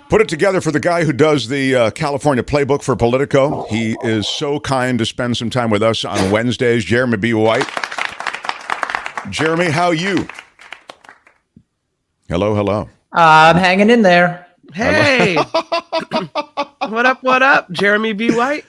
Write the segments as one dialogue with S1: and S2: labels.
S1: Put it together for the guy who does the California Playbook for Politico. He is so kind to spend some time with us on Wednesdays. Jeremy B. White. Jeremy, how you? Hello, hello.
S2: I'm hanging in there.
S3: Hey. What up, what up? Jeremy B. White?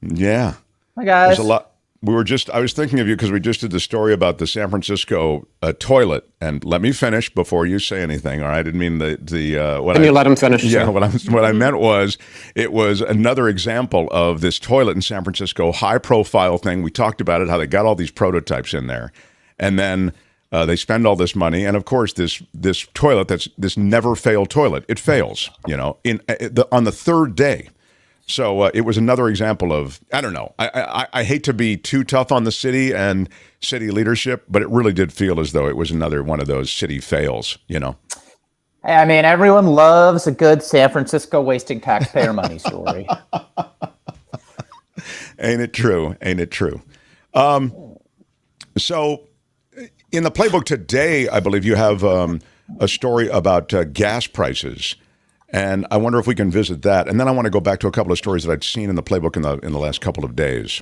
S1: Yeah.
S2: Hi, guys.
S1: There's a lot. I was thinking of you because we just did the story about the San Francisco toilet. And let me finish before you say anything, all right? I didn't mean
S4: Can you let him finish?
S1: Yeah, what I meant was it was another example of this toilet in San Francisco, high-profile thing. We talked about it, how they got all these prototypes in there. And then they spend all this money. And, of course, this toilet, that's this never-fail toilet, it fails, on the third day. So it was another example of, I don't know, I hate to be too tough on the city and city leadership, but it really did feel as though it was another one of those city fails,
S2: I mean, everyone loves a good San Francisco wasting taxpayer money story.
S1: Ain't it true? Ain't it true? So in the Playbook today, I believe you have a story about gas prices. And I wonder if we can visit that. And then I want to go back to a couple of stories that I'd seen in the Playbook in the last couple of days.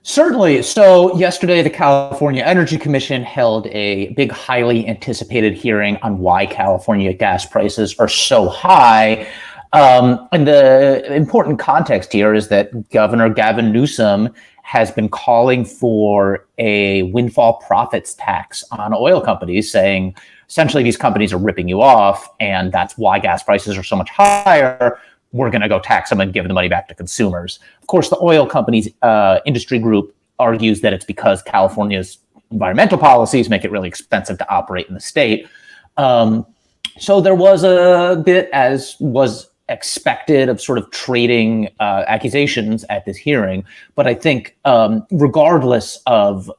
S2: Certainly. So yesterday, the California Energy Commission held a big, highly anticipated hearing on why California gas prices are so high. And the important context here is that Governor Gavin Newsom has been calling for a windfall profits tax on oil companies, saying essentially these companies are ripping you off, and that's why gas prices are so much higher. We're going to go tax them and give the money back to consumers. Of course, the oil companies industry group argues that it's because California's environmental policies make it really expensive to operate in the state. So there was a bit, as was expected, of sort of trading accusations at this hearing. But I think regardless of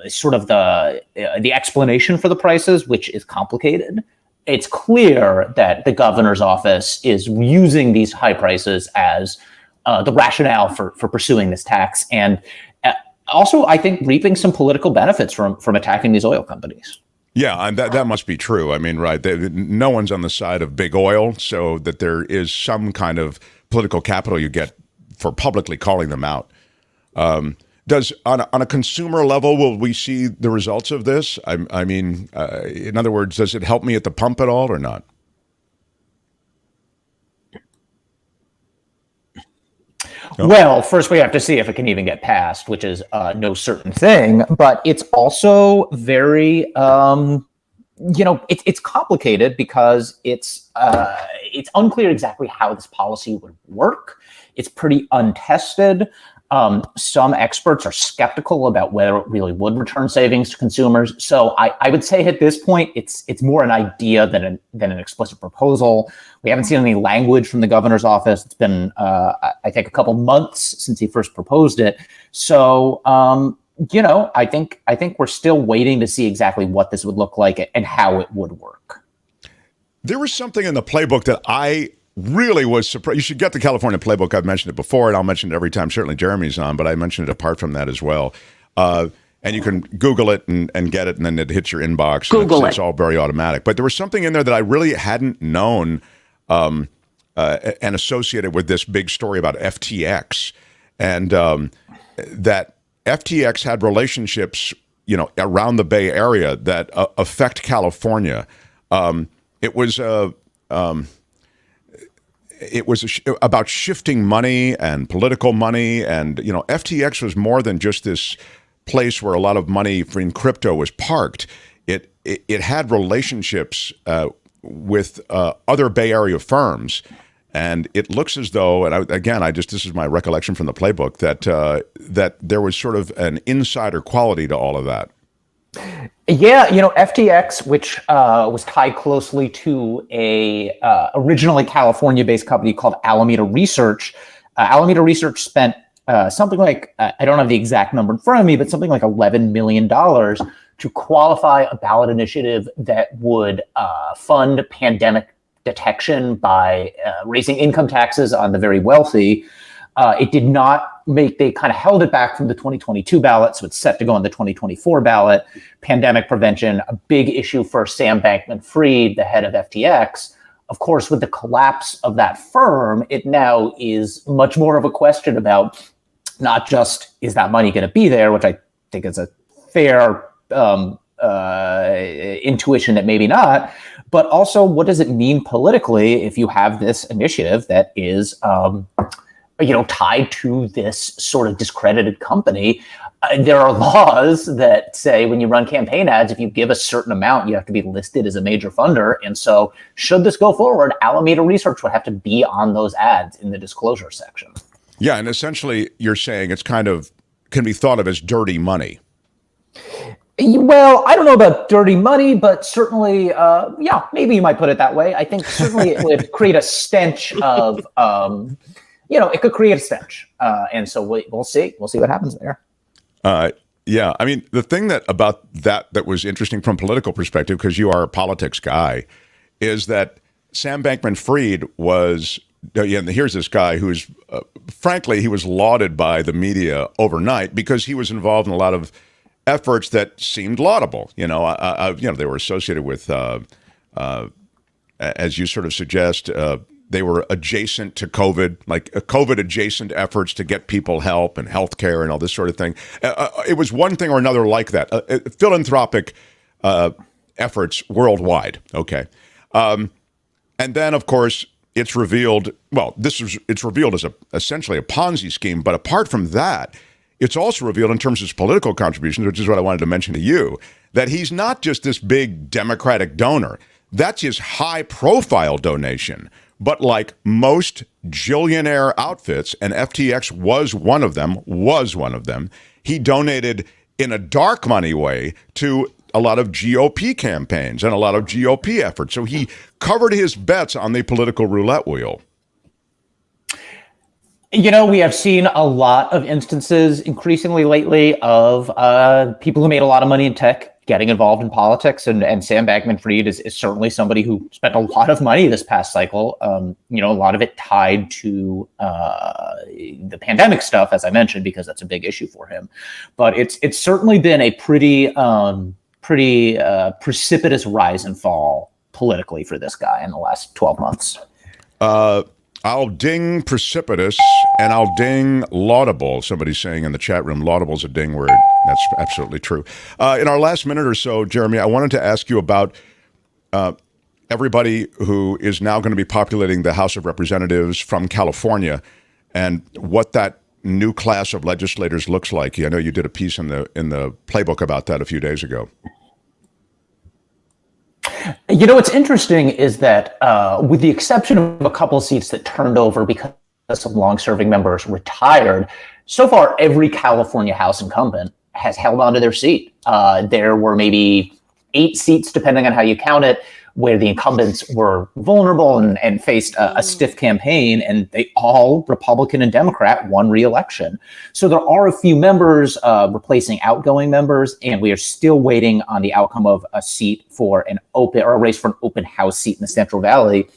S2: sort of the explanation for the prices, which is complicated, it's clear that the governor's office is using these high prices as the rationale for pursuing this tax. And also, I think, reaping some political benefits from attacking these oil companies.
S1: Yeah, and that must be true. I mean, right, no one's on the side of big oil, so that there is some kind of political capital you get for publicly calling them out. Does on a consumer level, will we see the results of this? I mean, in other words, does it help me at the pump at all or not?
S2: No. Well, first we have to see if it can even get passed, which is no certain thing. But it's also very, it's complicated because it's unclear exactly how this policy would work. It's pretty untested. Some experts are skeptical about whether it really would return savings to consumers. So I would say at this point, it's more an idea than an explicit proposal. We haven't seen any language from the governor's office. It's been, I think, a couple months since he first proposed it. So, I think we're still waiting to see exactly what this would look like and how it would work.
S1: There was something in the Playbook that I really was surprised. You should get the California Playbook. I've mentioned it before, and I'll mention it every time. Certainly Jeremy's on, but I mentioned it apart from that as well. And you can Google it and get it, and then it hits your inbox.
S4: Google
S1: it's all very automatic. But there was something in there that I really hadn't known and associated with this big story about FTX. And that FTX had relationships, around the Bay Area that affect California. It was about shifting money and political money. And, FTX was more than just this place where a lot of money in crypto was parked. It had relationships with other Bay Area firms. And it looks as though, and this is my recollection from the Playbook, that there was sort of an insider quality to all of that.
S2: Yeah, FTX, which was tied closely to a originally California-based company called Alameda Research. Alameda Research spent something like, I don't have the exact number in front of me, but something like $11 million to qualify a ballot initiative that would fund pandemic detection by raising income taxes on the very wealthy. It did not they kind of held it back from the 2022 ballot, so it's set to go on the 2024 ballot. Pandemic prevention, a big issue for Sam Bankman-Fried, the head of FTX. Of course, with the collapse of that firm, it now is much more of a question about not just is that money going to be there, which I think is a fair intuition that maybe not, but also what does it mean politically if you have this initiative that is tied to this sort of discredited company. There are laws that say when you run campaign ads, if you give a certain amount, you have to be listed as a major funder. And so should this go forward, Alameda Research would have to be on those ads in the disclosure section.
S1: Yeah, and essentially you're saying it's kind of can be thought of as dirty money.
S2: Well, I don't know about dirty money, but certainly, maybe you might put it that way. I think certainly it would create a stench of, it could create a stench. And so we'll see. We'll see what happens there.
S1: Yeah, I mean, the thing about that was interesting from a political perspective, because you are a politics guy, is that Sam Bankman-Fried was, here's this guy who's, frankly, he was lauded by the media overnight because he was involved in a lot of efforts that seemed laudable. They were associated with, as you sort of suggest, they were adjacent to COVID, like COVID adjacent efforts to get people help and healthcare and all this sort of thing. It was one thing or another like that, philanthropic efforts worldwide. Okay. And then, of course, it's revealed, it's revealed as essentially a Ponzi scheme. But apart from that, it's also revealed in terms of his political contributions, which is what I wanted to mention to you, that he's not just this big Democratic donor. That's his high-profile donation. But like most billionaire outfits, and FTX was one of them, he donated in a dark money way to a lot of GOP campaigns and a lot of GOP efforts. So he covered his bets on the political roulette wheel.
S2: We have seen a lot of instances increasingly lately of people who made a lot of money in tech getting involved in politics. And Sam Bankman-Fried is certainly somebody who spent a lot of money this past cycle, a lot of it tied to the pandemic stuff, as I mentioned, because that's a big issue for him. But it's certainly been a pretty precipitous rise and fall politically for this guy in the last 12 months.
S1: I'll ding precipitous and I'll ding laudable. Somebody's saying in the chat room, laudable's a ding word. That's absolutely true. In our last minute or so, Jeremy, I wanted to ask you about everybody who is now going to be populating the House of Representatives from California and what that new class of legislators looks like. I know you did a piece in the Playbook about that a few days ago.
S2: What's interesting is that with the exception of a couple of seats that turned over because some long-serving members retired, so far every California House incumbent has held onto their seat. There were maybe 8 seats, depending on how you count it, where the incumbents were vulnerable and faced a stiff campaign, and they all, Republican and Democrat, won re-election. So there are a few members replacing outgoing members, and we are still waiting on the outcome of a seat for a race for an open House seat in the Central Valley.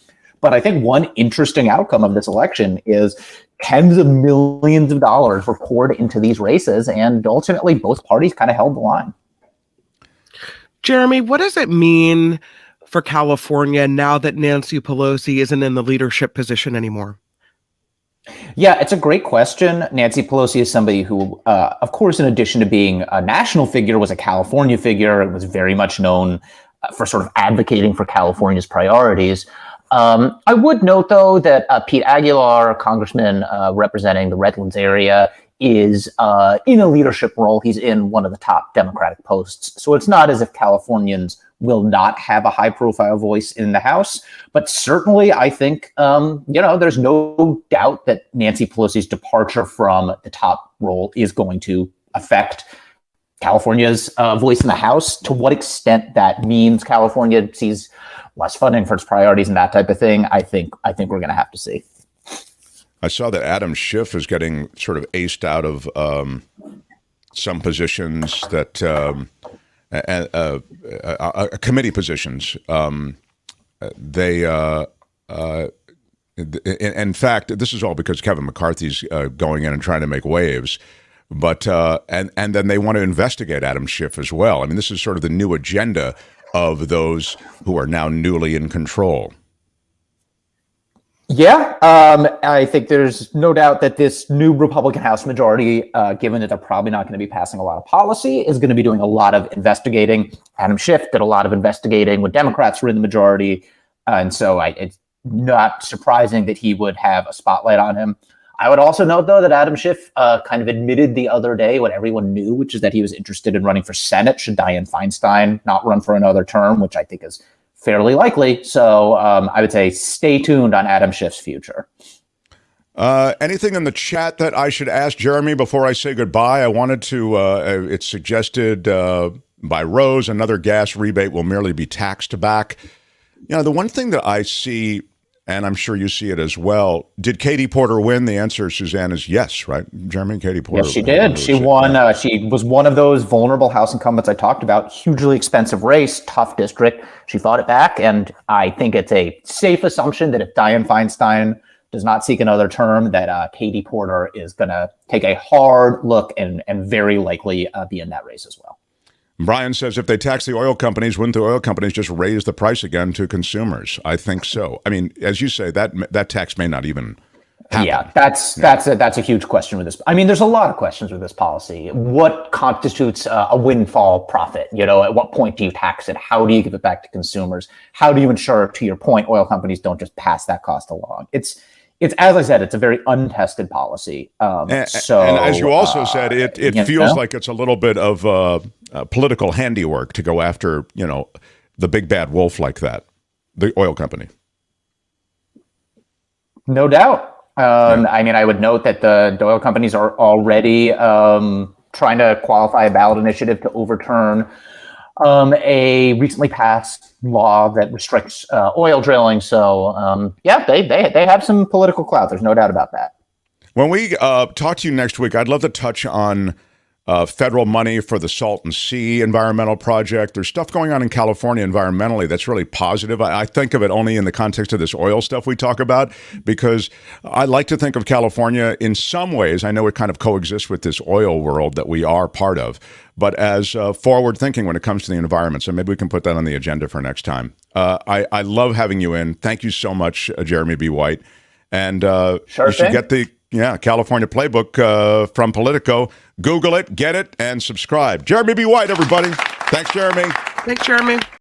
S2: But I think one interesting outcome of this election is tens of millions of dollars were poured into these races, and ultimately both parties kind of held the line.
S3: Jeremy, what does it mean for California now that Nancy Pelosi isn't in the leadership position anymore?
S2: Yeah, it's a great question. Nancy Pelosi is somebody who, of course, in addition to being a national figure, was a California figure and was very much known for sort of advocating for California's priorities. I would note, though, that Pete Aguilar, a congressman representing the Redlands area, is in a leadership role. He's in one of the top Democratic posts. So it's not as if Californians will not have a high-profile voice in the House. But certainly, I think, there's no doubt that Nancy Pelosi's departure from the top role is going to affect California's voice in the House. To what extent that means California sees less funding for its priorities and that type of thing, I think we're going to have to see.
S1: I saw that Adam Schiff is getting sort of aced out of some positions that committee positions. In fact, this is all because Kevin McCarthy's going in and trying to make waves. But and then they want to investigate Adam Schiff as well. I mean, this is sort of the new agenda of those who are now newly in control.
S2: Yeah, I think there's no doubt that this new Republican House majority, given that they're probably not going to be passing a lot of policy, is going to be doing a lot of investigating. Adam Schiff did a lot of investigating when Democrats were in the majority. And so it's not surprising that he would have a spotlight on him. I would also note, though, that Adam Schiff kind of admitted the other day what everyone knew, which is that he was interested in running for Senate should Dianne Feinstein not run for another term, which I think is fairly likely. So I would say stay tuned on Adam Schiff's future.
S1: Anything in the chat that I should ask Jeremy before I say goodbye? I wanted to, it's suggested by Rose, another gas rebate will merely be taxed back. You know, the one thing that I see, and I'm sure you see it as well, did Katie Porter win? The answer, Suzanne, is yes, right? Jeremy, Katie Porter.
S2: Yes, she did. She won. She was one of those vulnerable House incumbents I talked about. Hugely expensive race, tough district. She fought it back, and I think it's a safe assumption that if Dianne Feinstein does not seek another term, that Katie Porter is going to take a hard look and very likely be in that race as well.
S1: Brian says if they tax the oil companies, wouldn't the oil companies just raise the price again to consumers? I think so. I mean, as you say, that tax may not even happen.
S2: Yeah, that's a huge question with this. I mean, there's a lot of questions with this policy. What constitutes a windfall profit? You know, at what point do you tax it? How do you give it back to consumers? How do you ensure, to your point, oil companies don't just pass that cost along? It's as I said, it's a very untested policy. And
S1: as you also said, it feels like it's a little bit of political handiwork to go after, you know, the big bad wolf like that, the oil company.
S2: No doubt. I mean, I would note that the oil companies are already trying to qualify a ballot initiative to overturn a recently passed law that restricts oil drilling. So, yeah, they have some political clout. There's no doubt about that.
S1: When we talk to you next week, I'd love to touch on federal money for the Salton Sea environmental project. There's stuff going on in California environmentally that's really positive. I think of it only in the context of this oil stuff we talk about, because I like to think of California in some ways. I know it kind of coexists with this oil world that we are part of, but as forward thinking when it comes to the environment. So maybe we can put that on the agenda for next time. I love having you in. Thank you so much, Jeremy B. White. And
S2: sure
S1: you should get the California Playbook from Politico. Google it, get it, and subscribe. Jeremy B. White, everybody. Thanks, Jeremy.
S3: Thanks, Jeremy.